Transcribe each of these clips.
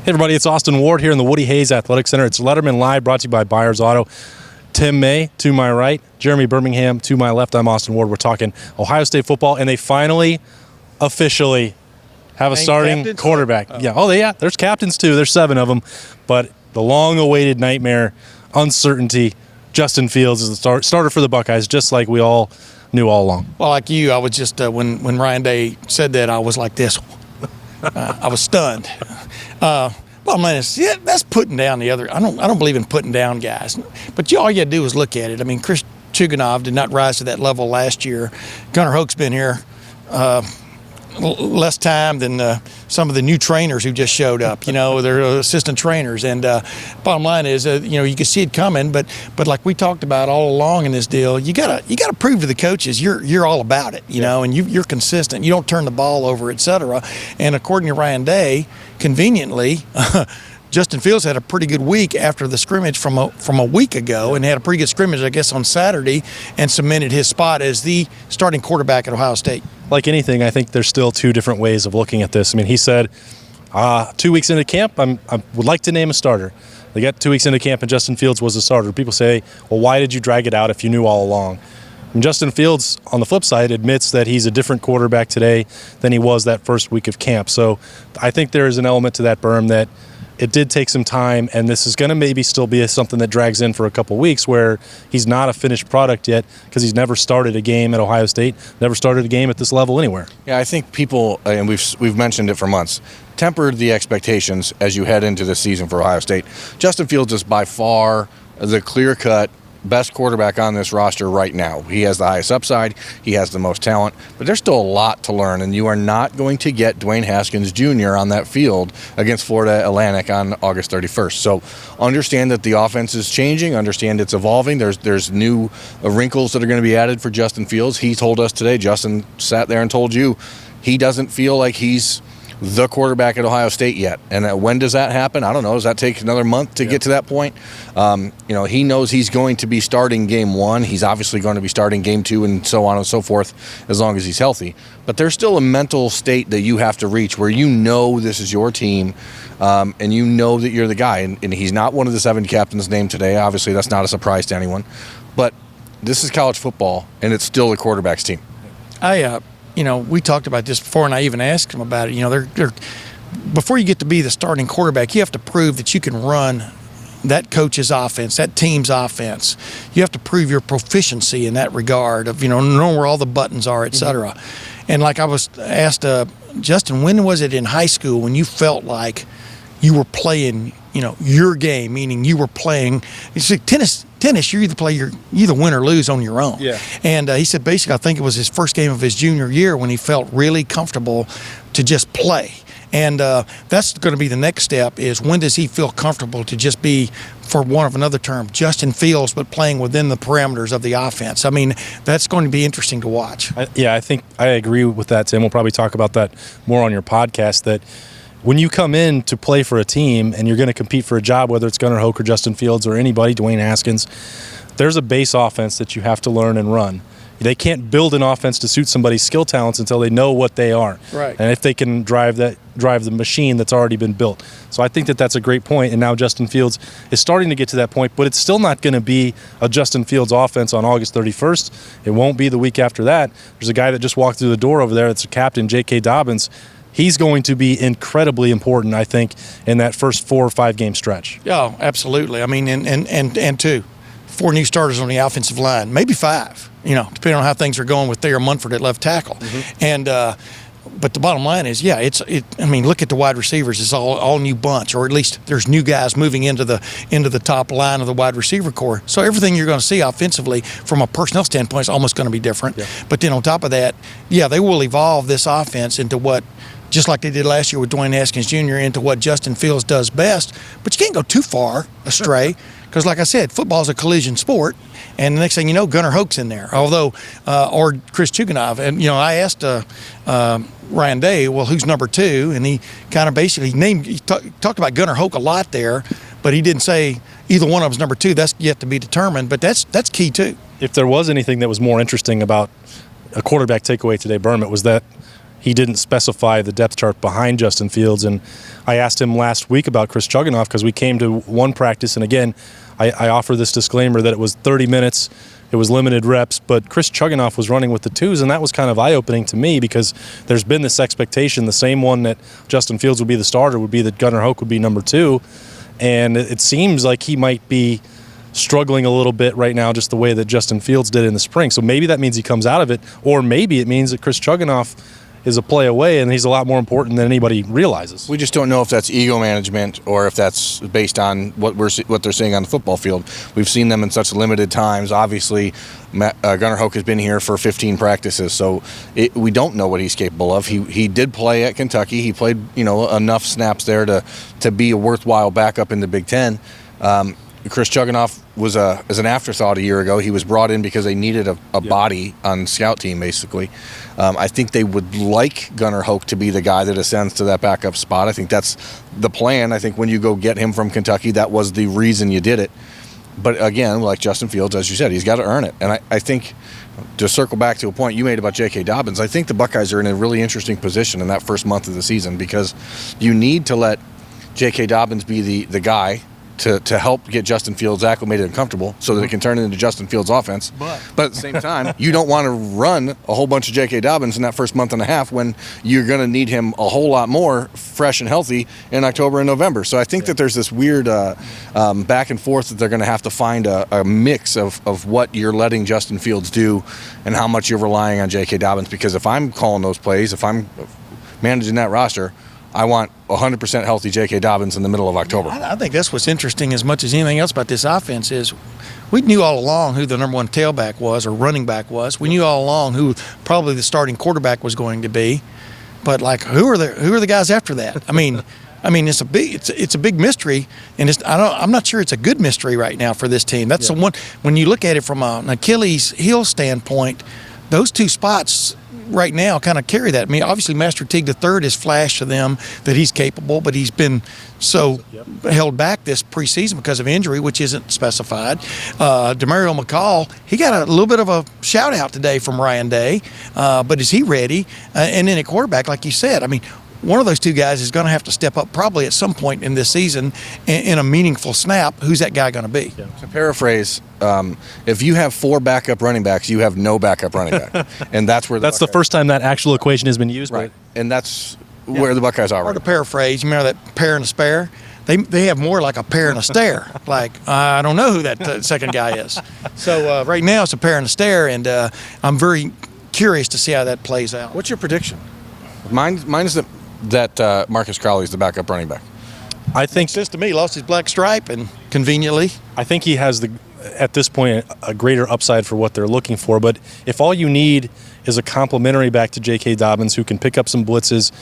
Hey everybody, it's Austin Ward here in the Woody Hayes Athletic Center. It's Lettermen Live, brought to you by Byers Auto. Tim May to my right, Jeremy Birmingham to my left. I'm Austin Ward. We're talking Ohio State football, and they finally, officially have a starting quarterback. Yeah, there's captains too. There's 7 of them. But the long-awaited nightmare, uncertainty, Justin Fields is the starter for the Buckeyes, just like we all knew all along. Well, like you, I was just, when Ryan Day said that, I was like this. I was stunned. Well, man, yeah, that's putting down the other. I don't believe in putting down guys, but all you got to do is look at it. I mean, Chris Chugunov did not rise to that level last year. Gunnar Hoke's been here less time than some of the new trainers who just showed up. They're assistant trainers. And bottom line is, you can see it coming. But like we talked about all along in this deal, you gotta prove to the coaches you're all about it. And you're consistent. You don't turn the ball over, etc. And according to Ryan Day, conveniently. Justin Fields had a pretty good week after the scrimmage from a week ago, and had a pretty good scrimmage, I guess, on Saturday, and cemented his spot as the starting quarterback at Ohio State. Like anything, I think there's still 2 different ways of looking at this. I mean, he said 2 weeks into camp, I would like to name a starter. They got 2 weeks into camp, and Justin Fields was the starter. People say, well, why did you drag it out if you knew all along? And Justin Fields, on the flip side, admits that he's a different quarterback today than he was that first week of camp. So I think there is an element to that, Birm, that it did take some time, and this is going to maybe still be something that drags in for a couple weeks where he's not a finished product yet because he's never started a game at Ohio State, never started a game at this level anywhere. Yeah, I think people, and we've mentioned it for months, tempered the expectations as you head into this season for Ohio State. Justin Fields is by far the clear-cut best quarterback on this roster right now. He has the highest upside. He has the most talent. But there's still a lot to learn, and you are not going to get Dwayne Haskins Jr. on that field against Florida Atlantic on August 31st. So understand that the offense is changing. Understand it's evolving. There's new wrinkles that are going to be added for Justin Fields. He told us today, Justin sat there and told you, he doesn't feel like he's the quarterback at Ohio State yet. And when does that happen? I don't know. Does that take another month to get to that point? He knows he's going to be starting game 1. He's obviously going to be starting game 2 and so on and so forth as long as he's healthy. But there's still a mental state that you have to reach where this is your team and you know that you're the guy. And he's not one of the 7 captains named today. Obviously, that's not a surprise to anyone. But this is college football, and it's still the quarterback's team. We talked about this before, and I even asked him about it. Before you get to be the starting quarterback, you have to prove that you can run that coach's offense, that team's offense. You have to prove your proficiency in that regard of, knowing where all the buttons are, et cetera. Mm-hmm. And like I was asked, Justin, when was it in high school when you felt like you were playing, your game, meaning you were playing, it's like tennis, you either win or lose on your own. Yeah. And he said basically, I think it was his first game of his junior year when he felt really comfortable to just play. And that's going to be the next step, is when does he feel comfortable to just be, for want of another term, Justin Fields, but playing within the parameters of the offense. I mean, that's going to be interesting to watch. I think I agree with that, Tim. We'll probably talk about that more on your podcast, that when you come in to play for a team and you're going to compete for a job, whether it's Gunnar Hoke or Justin Fields or anybody, Dwayne Haskins, there's a base offense that you have to learn and run. They can't build an offense to suit somebody's skill talents until they know what they are. Right. And if they can drive the machine that's already been built. So I think that's a great point, and now Justin Fields is starting to get to that point, but it's still not going to be a Justin Fields offense on August 31st. It won't be the week after that. There's a guy that just walked through the door over there. It's a captain, J.K. Dobbins. He's going to be incredibly important, I think, in that first 4 or 5 game stretch. Yeah, absolutely. I mean, and 2, 4 new starters on the offensive line, maybe 5, depending on how things are going with Thayer Munford at left tackle. Mm-hmm. And but the bottom line is, look at the wide receivers. It's all new bunch, or at least there's new guys moving into the top line of the wide receiver core. So everything you're going to see offensively from a personnel standpoint is almost going to be different. Yeah. But then on top of that, they will evolve this offense into what, just like they did last year with Dwayne Haskins Jr., into what Justin Fields does best. But you can't go too far astray because, like I said, football is a collision sport. And the next thing you know, Gunnar Hoke's in there, or Chris Chugunov. And, I asked Ryan Day, well, who's number 2? And he kind of basically talked about Gunnar Hoke a lot there, but he didn't say either one of them's number 2. That's yet to be determined, but that's key too. If there was anything that was more interesting about a quarterback takeaway today, Birm, it was that he didn't specify the depth chart behind Justin Fields. And I asked him last week about Chris Chuganoff because we came to one practice, and again, I offer this disclaimer that it was 30 minutes, it was limited reps, but Chris Chuganoff was running with the twos, and that was kind of eye-opening to me because there's been this expectation, the same one that Justin Fields would be the starter, would be that Gunnar Hoke would be number 2, and it seems like he might be struggling a little bit right now just the way that Justin Fields did in the spring. So maybe that means he comes out of it, or maybe it means that Chris Chuganoff is a play away and he's a lot more important than anybody realizes. We just don't know if that's ego management or if that's based on what they're seeing on the football field. We've seen them in such limited times. Obviously, Gunnar Hoke has been here for 15 practices, so we don't know what he's capable of. He did play at Kentucky. He played enough snaps there to be a worthwhile backup in the Big Ten. Chris Chuganoff was as an afterthought a year ago. He was brought in because they needed a body on scout team, basically. I think they would like Gunnar Hoke to be the guy that ascends to that backup spot. I think that's the plan. I think when you go get him from Kentucky, that was the reason you did it. But again, like Justin Fields, as you said, he's got to earn it. And I think, to circle back to a point you made about J.K. Dobbins, I think the Buckeyes are in a really interesting position in that first month of the season because you need to let J.K. Dobbins be the guy to help get Justin Fields acclimated and comfortable so that it can turn it into Justin Fields' offense. But at the same time, you don't want to run a whole bunch of J.K. Dobbins in that first month and a half when you're going to need him a whole lot more fresh and healthy in October and November. So I think that there's this weird back and forth that they're going to have to find a mix of what you're letting Justin Fields do and how much you're relying on J.K. Dobbins. Because if I'm calling those plays, if I'm managing that roster, I want 100% healthy J.K. Dobbins in the middle of October. I think that's what's interesting as much as anything else about this offense is we knew all along who the number one tailback was or running back was. We knew all along who probably the starting quarterback was going to be. But who are the guys after that? I mean it's a big mystery, and I'm not sure it's a good mystery right now for this team. That's the one when you look at it from an Achilles heel standpoint. Those two spots right now kind of carry that. I mean, obviously Master Teague III has flashed to them that he's capable, but he's been so held back this preseason because of injury, which isn't specified. Demario McCall, he got a little bit of a shout out today from Ryan Day, but is he ready? And then at quarterback, like you said, I mean, one of those two guys is going to have to step up probably at some point in this season in a meaningful snap. Who's that guy going to be? Yeah. To paraphrase, if you have 4 backup running backs, you have no backup running back. And that's where the first time that actual equation has been used. Right. And that's where the Buckeyes are. Or to paraphrase, you remember that pair and a spare? They have more like a pair and a stare. I don't know who that second guy is. So right now it's a pair and a stare, and I'm very curious to see how that plays out. What's your prediction? Mine is that Marcus Crowley is the backup running back. I think just to me, lost his black stripe, and conveniently, I think he has at this point a greater upside for what they're looking for. But if all you need is a complimentary back to J.K. Dobbins who can pick up some blitzes,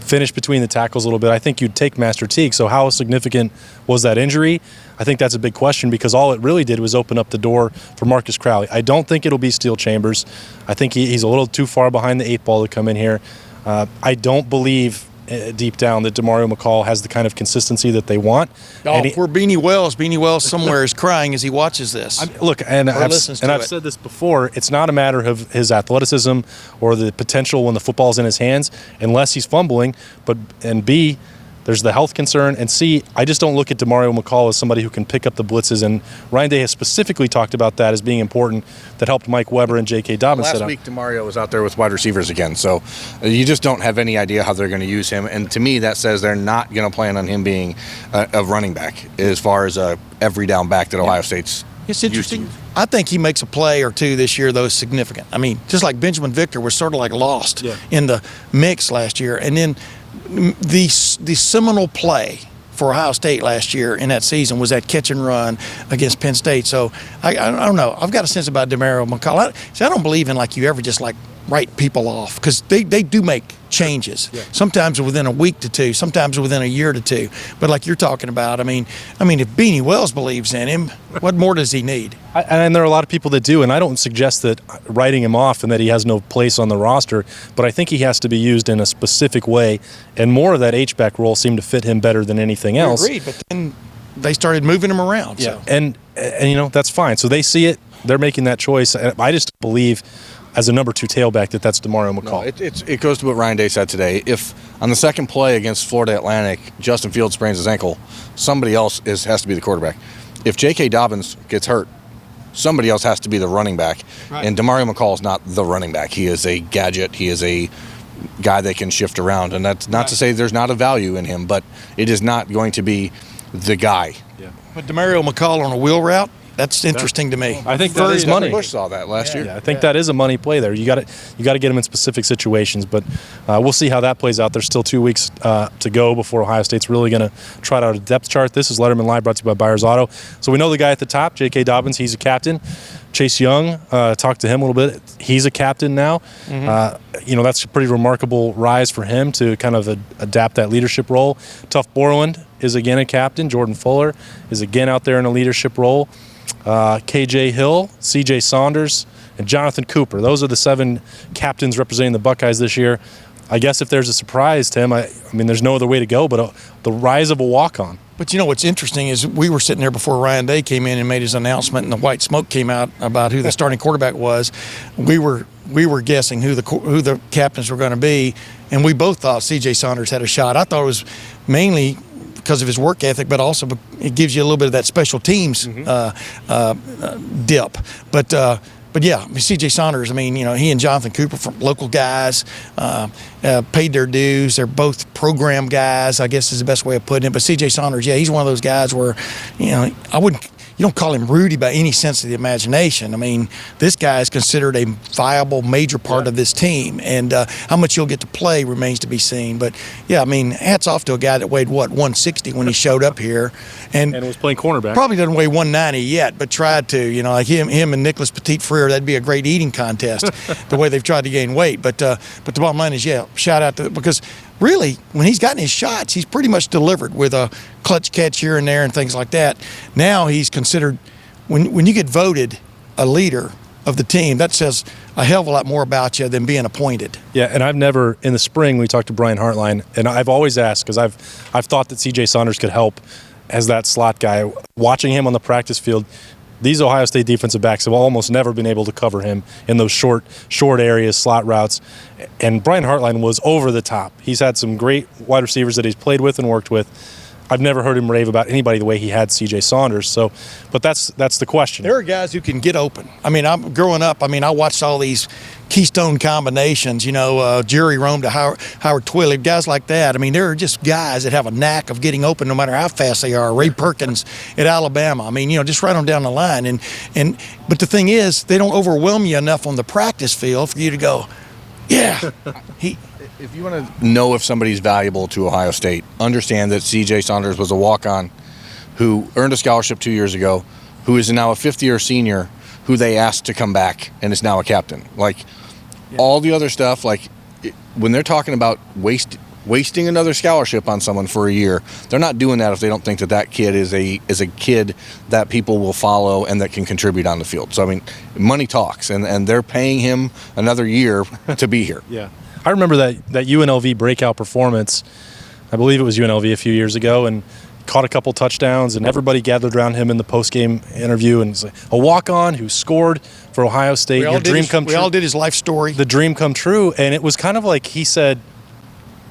finish between the tackles a little bit, I think you'd take Master Teague. So how significant was that injury? I think that's a big question because all it really did was open up the door for Marcus Crowley. I don't think it'll be Steel Chambers. I think he's a little too far behind the 8 ball to come in here. I don't believe deep down that Demario McCall has the kind of consistency that they want. Poor Beanie Wells somewhere is crying as he watches this. I've said this before, it's not a matter of his athleticism or the potential when the football's in his hands, unless he's fumbling, and B, there's the health concern, and C, I just don't look at Demario McCall as somebody who can pick up the blitzes, and Ryan Day has specifically talked about that as being important, that helped Mike Weber and J.K. Dobbins set up. Last week, Demario was out there with wide receivers again, so you just don't have any idea how they're going to use him, and to me, that says they're not going to plan on him being a running back as far as a every down back that Ohio State's It's interesting. I think he makes a play or two this year, though, is significant. I mean, just like Benjamin Victor was sort of lost in the mix last year, and then the seminal play for Ohio State last year in that season was that catch and run against Penn State. So I don't know. I've got a sense about Demario McCall. I don't believe in you ever just write people off because they do make changes. Yeah. Sometimes within a week to 2, sometimes within a year to 2. But like you're talking about, I mean, if Beanie Wells believes in him, what more does he need? And there are a lot of people that do, and I don't suggest that writing him off and that he has no place on the roster, but I think he has to be used in a specific way, and more of that H-back role seemed to fit him better than anything else. Agreed, but then they started moving him around. Yeah. So. And that's fine. So they see it. They're making that choice. I just believe as a number 2 tailback that's DeMario McCall. No, it goes to what Ryan Day said today. If on the second play against Florida Atlantic, Justin Fields sprains his ankle, somebody else has to be the quarterback. If J.K. Dobbins gets hurt, somebody else has to be the running back. Right. And DeMario McCall is not the running back. He is a gadget. He is a guy that can shift around. And that's not to say there's not a value in him, but it is not going to be the guy. Yeah. But DeMario McCall on a wheel route, that's interesting to me. I think that is money. Bush saw that last year. Yeah, I think that is a money play there. You got to get him in specific situations, but we'll see how that plays out. There's still 2 weeks to go before Ohio State's really going to trot out a depth chart. This is Lettermen Live, brought to you by Byers Auto. So we know the guy at the top, J.K. Dobbins. He's a captain. Chase Young, talked to him a little bit. He's a captain now. Mm-hmm. That's a pretty remarkable rise for him to kind of adapt that leadership role. Tuff Borland is again a captain. Jordan Fuller is again out there in a leadership role. KJ Hill, CJ Saunders, and Jonathan Cooper. Those are the 7 captains representing the Buckeyes this year. I guess if there's a surprise, Tim, I mean, there's no other way to go but the rise of a walk-on. But what's interesting is we were sitting there before Ryan Day came in and made his announcement, and the white smoke came out about who the starting quarterback was. We were guessing who the captains were going to be, and we both thought C.J. Saunders had a shot. I thought it was mainly because of his work ethic, but also it gives you a little bit of that special teams dip. But yeah, C.J. Saunders, he and Jonathan Cooper, from local guys, paid their dues. They're both program guys, I guess is the best way of putting it. But C.J. Saunders, yeah, he's one of those guys where, you don't call him Rudy by any sense of the imagination. I mean, this guy is considered a viable major part of this team, and how much he'll get to play remains to be seen. But yeah, hats off to a guy that weighed 160 when he showed up here, and was playing cornerback. Probably doesn't weigh 190 yet, but tried to. Like him and Nicholas Petit-Frere, that'd be a great eating contest. The way they've tried to gain weight, but the bottom line is, yeah, shout out to, because really, when he's gotten his shots, he's pretty much delivered with a clutch catch here and there and things like that. Now he's considered, when you get voted a leader of the team, that says a hell of a lot more about you than being appointed. Yeah, and I've never, in the spring, we talked to Brian Hartline, and I've always asked, because I've thought that C.J. Saunders could help as that slot guy. Watching him on the practice field, these Ohio State defensive backs have almost never been able to cover him in those short areas, slot routes. And Brian Hartline was over the top. He's had some great wide receivers that he's played with and worked with. I've never heard him rave about anybody the way he had C.J. Saunders. So, but that's the question. There are guys who can get open. I'm growing up. I watched all these keystone combinations. Jerry Rome to Howard Twilley, guys like that. There are just guys that have a knack of getting open no matter how fast they are. Ray Perkins at Alabama. Just right on down the line. But the thing is, they don't overwhelm you enough on the practice field for you to go, yeah, If you want to know if somebody's valuable to Ohio State, understand that C.J. Saunders was a walk-on who earned a scholarship 2 years ago, who is now a fifth-year senior, who they asked to come back and is now a captain. All the other stuff, when they're talking about wasting another scholarship on someone for a year, they're not doing that if they don't think that kid is a kid that people will follow and that can contribute on the field. So, money talks, and they're paying him another year to be here. Yeah. I remember that UNLV breakout performance. I believe it was UNLV a few years ago, and caught a couple touchdowns, and everybody gathered around him in the post-game interview, and it's like a walk-on who scored for Ohio State. Your dream come true. We all did his life story. The dream come true, and it was kind of like he said,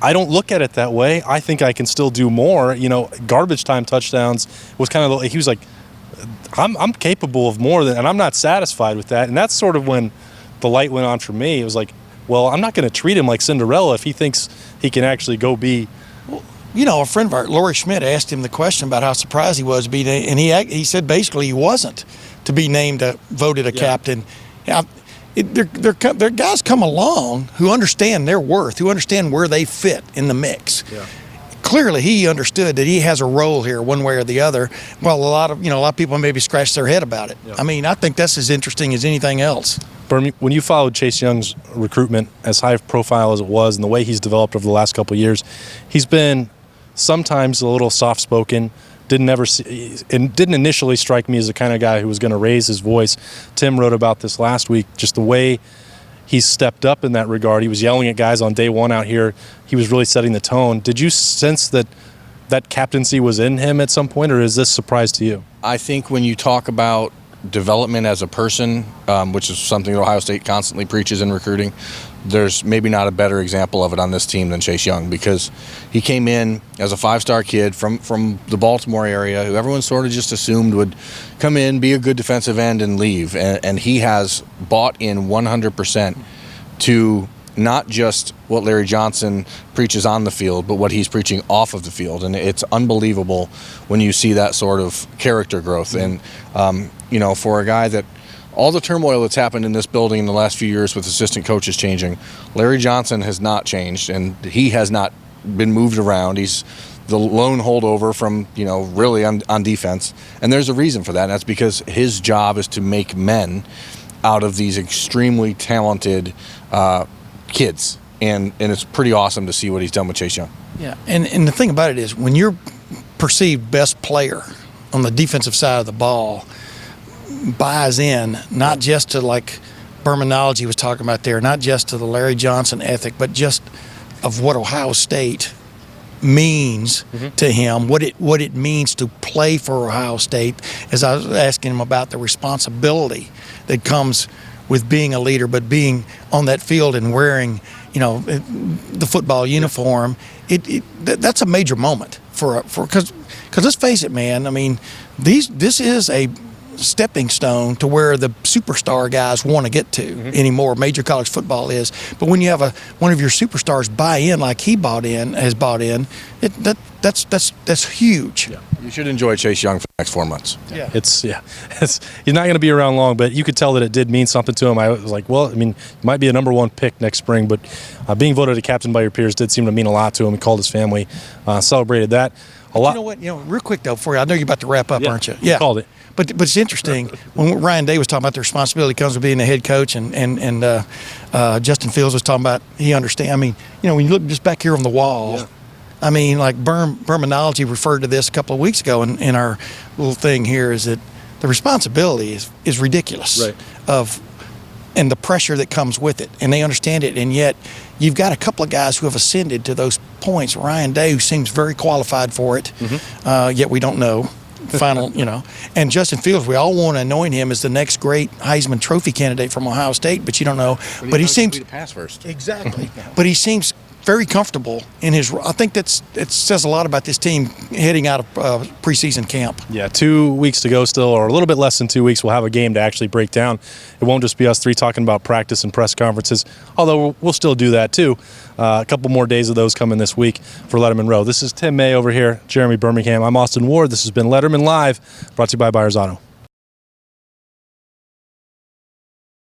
I don't look at it that way. I think I can still do more. Garbage time touchdowns was kind of, he was like, I'm capable of more than, and I'm not satisfied with that. And that's sort of when the light went on for me. It was like, well, I'm not going to treat him like Cinderella if he thinks he can actually go be. Well, a friend of ours, Laurie Schmidt, asked him the question about how surprised he was to be named, and he said basically he wasn't to be named, voted a captain. There guys come along who understand their worth, who understand where they fit in the mix. Yeah. Clearly, he understood that he has a role here, one way or the other. Well, a lot of people maybe scratch their head about it. Yeah. I think that's as interesting as anything else. Birm, when you followed Chase Young's recruitment, as high profile as it was, and the way he's developed over the last couple of years, he's been sometimes a little soft-spoken. Didn't initially strike me as the kind of guy who was going to raise his voice. Tim wrote about this last week, just the way he's stepped up in that regard. He was yelling at guys on day one out here. He was really setting the tone. Did you sense that captaincy was in him at some point, or is this a surprise to you? I think when you talk about development as a person, which is something that Ohio State constantly preaches in recruiting, there's maybe not a better example of it on this team than Chase Young, because he came in as a 5-star kid from the Baltimore area who everyone sort of just assumed would come in, be a good defensive end, and leave. And he has bought in 100% to not just what Larry Johnson preaches on the field, but what he's preaching off of the field. And it's unbelievable when you see that sort of character growth. And, for a guy that all the turmoil that's happened in this building in the last few years with assistant coaches changing, Larry Johnson has not changed, and he has not been moved around. He's the lone holdover from, really on defense. And there's a reason for that, and that's because his job is to make men out of these extremely talented kids, and it's pretty awesome to see what he's done with Chase Young. Yeah, and the thing about it is, when you're perceived best player on the defensive side of the ball, buys in not just to, like Birmanology was talking about there, not just to the Larry Johnson ethic, but just of what Ohio State means to him, what it means to play for Ohio State. As I was asking him about the responsibility that comes with being a leader, but being on that field and wearing, the football uniform, that's a major moment because let's face it, man. I mean, this is a stepping stone to where the superstar guys want to get to anymore. Major college football is, but when you have one of your superstars buy in like he has bought in, that's huge. Yeah. You should enjoy Chase Young for the next 4 months. Yeah, He's not going to be around long, but you could tell that it did mean something to him. I was like, well, I mean, he might be a number 1 pick next spring, but being voted a captain by your peers did seem to mean a lot to him. He called his family, celebrated that a lot. You know what? Real quick though, for you, I know you're about to wrap up, aren't you? Yeah, called it. But it's interesting when Ryan Day was talking about the responsibility comes with being the head coach, and Justin Fields was talking about he understands. I mean, when you look just back here on the wall. Yeah. I mean, like Birmanology referred to this a couple of weeks ago in our little thing here, is that the responsibility is ridiculous, right? And the pressure that comes with it, and they understand it, and yet you've got a couple of guys who have ascended to those points. Ryan Day, who seems very qualified for it, yet we don't know. And Justin Fields, we all want to anoint him as the next great Heisman Trophy candidate from Ohio State, but you don't know. But he seems to pass first. Exactly. But he seems very comfortable in his. I think it says a lot about this team heading out of preseason camp. Yeah, 2 weeks to go still, or a little bit less than 2 weeks. We'll have a game to actually break down. It won't just be us three talking about practice and press conferences, although we'll still do that too. A couple more days of those coming this week for Lettermen Row. This is Tim May over here, Jeremy Birmingham. I'm Austin Ward. This has been Lettermen Live, brought to you by Byers Auto.